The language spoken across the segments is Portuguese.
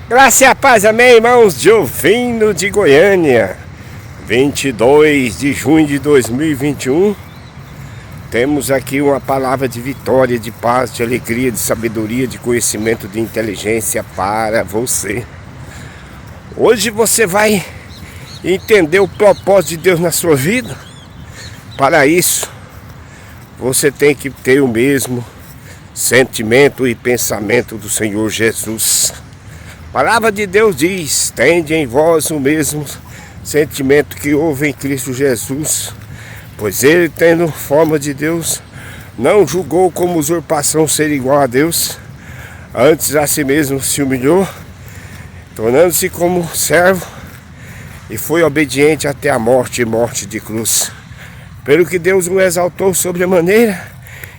Graça e a paz, amém, irmãos. Giovino de Goiânia, 22 de junho de 2021. Temos aqui uma palavra de vitória, de paz, de alegria, de sabedoria, de conhecimento, de inteligência para você. Hoje você vai entender o propósito de Deus na sua vida. Para isso, você tem que ter o mesmo sentimento e pensamento do Senhor Jesus. A palavra de Deus diz: tende em vós o mesmo sentimento que houve em Cristo Jesus, pois ele, tendo forma de Deus, não julgou como usurpação ser igual a Deus, antes a si mesmo se humilhou, tornando-se como servo, e foi obediente até a morte e morte de cruz. Pelo que Deus o exaltou sobremaneira,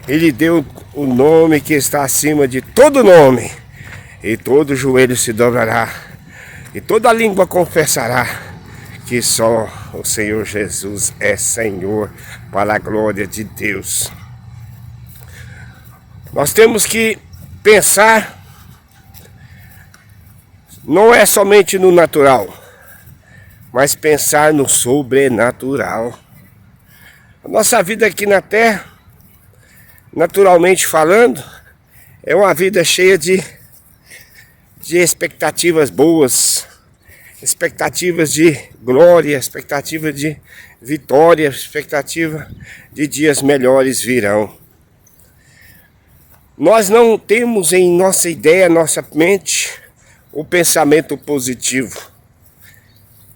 ele deu o nome que está acima de todo nome, e todo joelho se dobrará, e toda língua confessará que só o Senhor Jesus é Senhor, para a glória de Deus. Nós temos que pensar, não é somente no natural, mas pensar no sobrenatural. A nossa vida aqui na Terra, naturalmente falando, é uma vida cheia de expectativas boas, expectativas de glória, expectativa de vitória, expectativa de dias melhores virão. Nós não temos em nossa ideia, nossa mente, o pensamento positivo.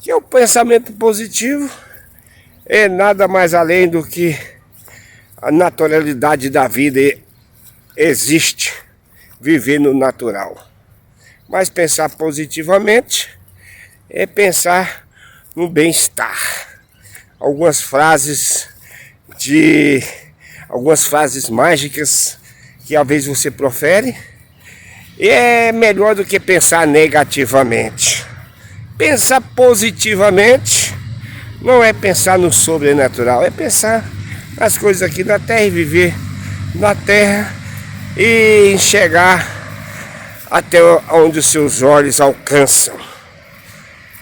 Que o pensamento positivo é nada mais além do que a naturalidade da vida existe, viver no natural. Mas pensar positivamente é pensar no bem-estar. Algumas frases mágicas que às vezes você profere, é melhor do que pensar negativamente. Pensar positivamente não é pensar no sobrenatural, é pensar nas coisas aqui da terra e viver na terra e enxergar até onde os seus olhos alcançam.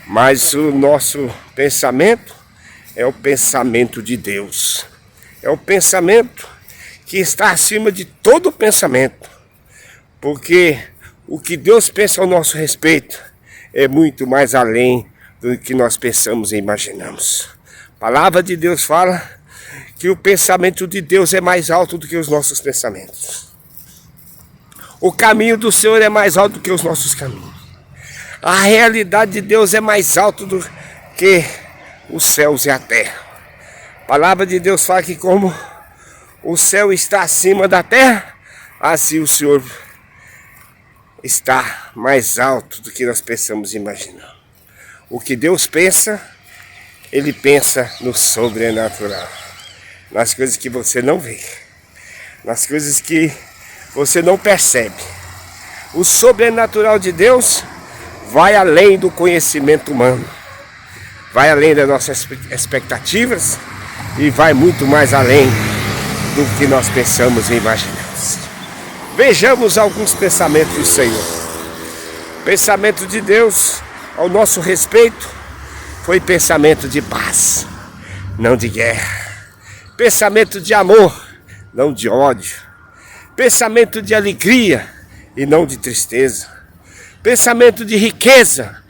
Mas o nosso pensamento é o pensamento de Deus. É o pensamento que está acima de todo pensamento. Porque o que Deus pensa ao nosso respeito é muito mais além do que nós pensamos e imaginamos. A palavra de Deus fala que o pensamento de Deus é mais alto do que os nossos pensamentos. O caminho do Senhor é mais alto do que os nossos caminhos. A realidade de Deus é mais alta do que os céus e a terra. A palavra de Deus fala que como o céu está acima da terra, assim o Senhor está mais alto do que nós pensamos e imaginamos. O que Deus pensa, Ele pensa no sobrenatural. Nas coisas que você não vê. Nas coisas que você não percebe. O sobrenatural de Deus vai além do conhecimento humano. Vai além das nossas expectativas e vai muito mais além do que nós pensamos e imaginamos. Vejamos alguns pensamentos do Senhor. O pensamento de Deus ao nosso respeito foi pensamento de paz, não de guerra. Pensamento de amor, não de ódio. Pensamento de alegria e não de tristeza. Pensamento de riqueza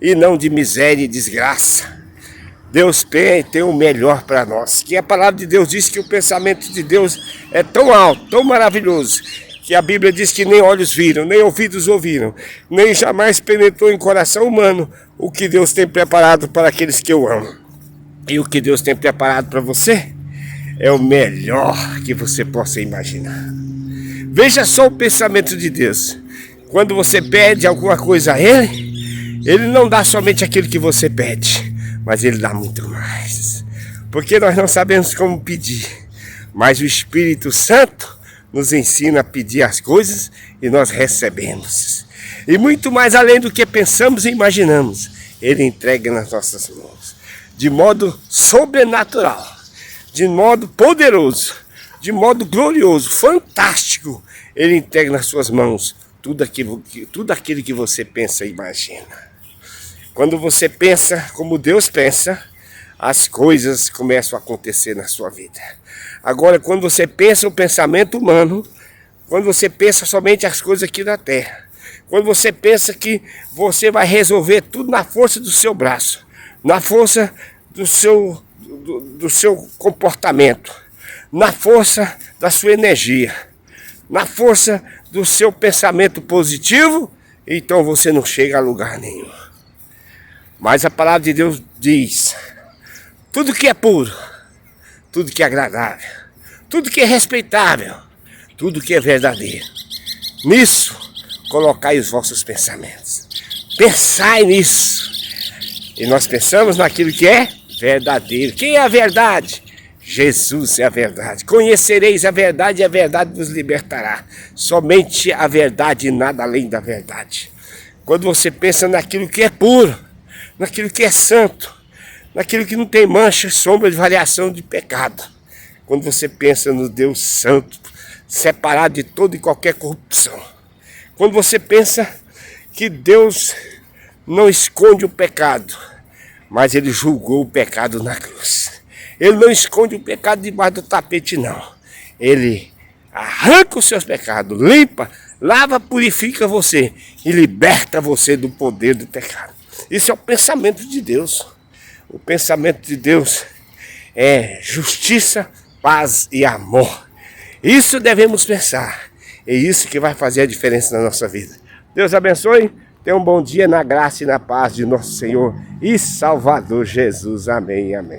e não de miséria e desgraça. Deus tem o melhor para nós. Que a palavra de Deus diz que o pensamento de Deus é tão alto, tão maravilhoso, que a Bíblia diz que nem olhos viram, nem ouvidos ouviram, nem jamais penetrou em coração humano o que Deus tem preparado para aqueles que o amam. E o que Deus tem preparado para você é o melhor que você possa imaginar. Veja só o pensamento de Deus. Quando você pede alguma coisa a Ele, Ele não dá somente aquilo que você pede, mas Ele dá muito mais. Porque nós não sabemos como pedir, mas o Espírito Santo nos ensina a pedir as coisas e nós recebemos. E muito mais além do que pensamos e imaginamos, Ele entrega nas nossas mãos. De modo sobrenatural, de modo poderoso, de modo glorioso, fantástico, Ele entrega nas suas mãos tudo aquilo que você pensa e imagina. Quando você pensa como Deus pensa, as coisas começam a acontecer na sua vida. Agora, quando você pensa o pensamento humano, quando você pensa somente as coisas aqui na terra, quando você pensa que você vai resolver tudo na força do seu braço, na força do seu comportamento, na força da sua energia, na força do seu pensamento positivo, então você não chega a lugar nenhum. Mas a palavra de Deus diz: tudo que é puro, tudo que é agradável, tudo que é respeitável, tudo que é verdadeiro, nisso colocai os vossos pensamentos. Pensai nisso. E nós pensamos naquilo que é verdadeiro. Quem é a verdade? Jesus é a verdade. Conhecereis a verdade e a verdade vos libertará. Somente a verdade e nada além da verdade. Quando você pensa naquilo que é puro, naquilo que é santo, naquilo que não tem mancha, sombra de variação de pecado. Quando você pensa no Deus santo, separado de toda e qualquer corrupção. Quando você pensa que Deus não esconde o pecado, mas Ele julgou o pecado na cruz. Ele não esconde o pecado debaixo do tapete, não. Ele arranca os seus pecados, limpa, lava, purifica você e liberta você do poder do pecado. Isso é o pensamento de Deus. O pensamento de Deus é justiça, paz e amor. Isso devemos pensar. É isso que vai fazer a diferença na nossa vida. Deus abençoe. Tenha um bom dia na graça e na paz de nosso Senhor e Salvador Jesus. Amém, amém.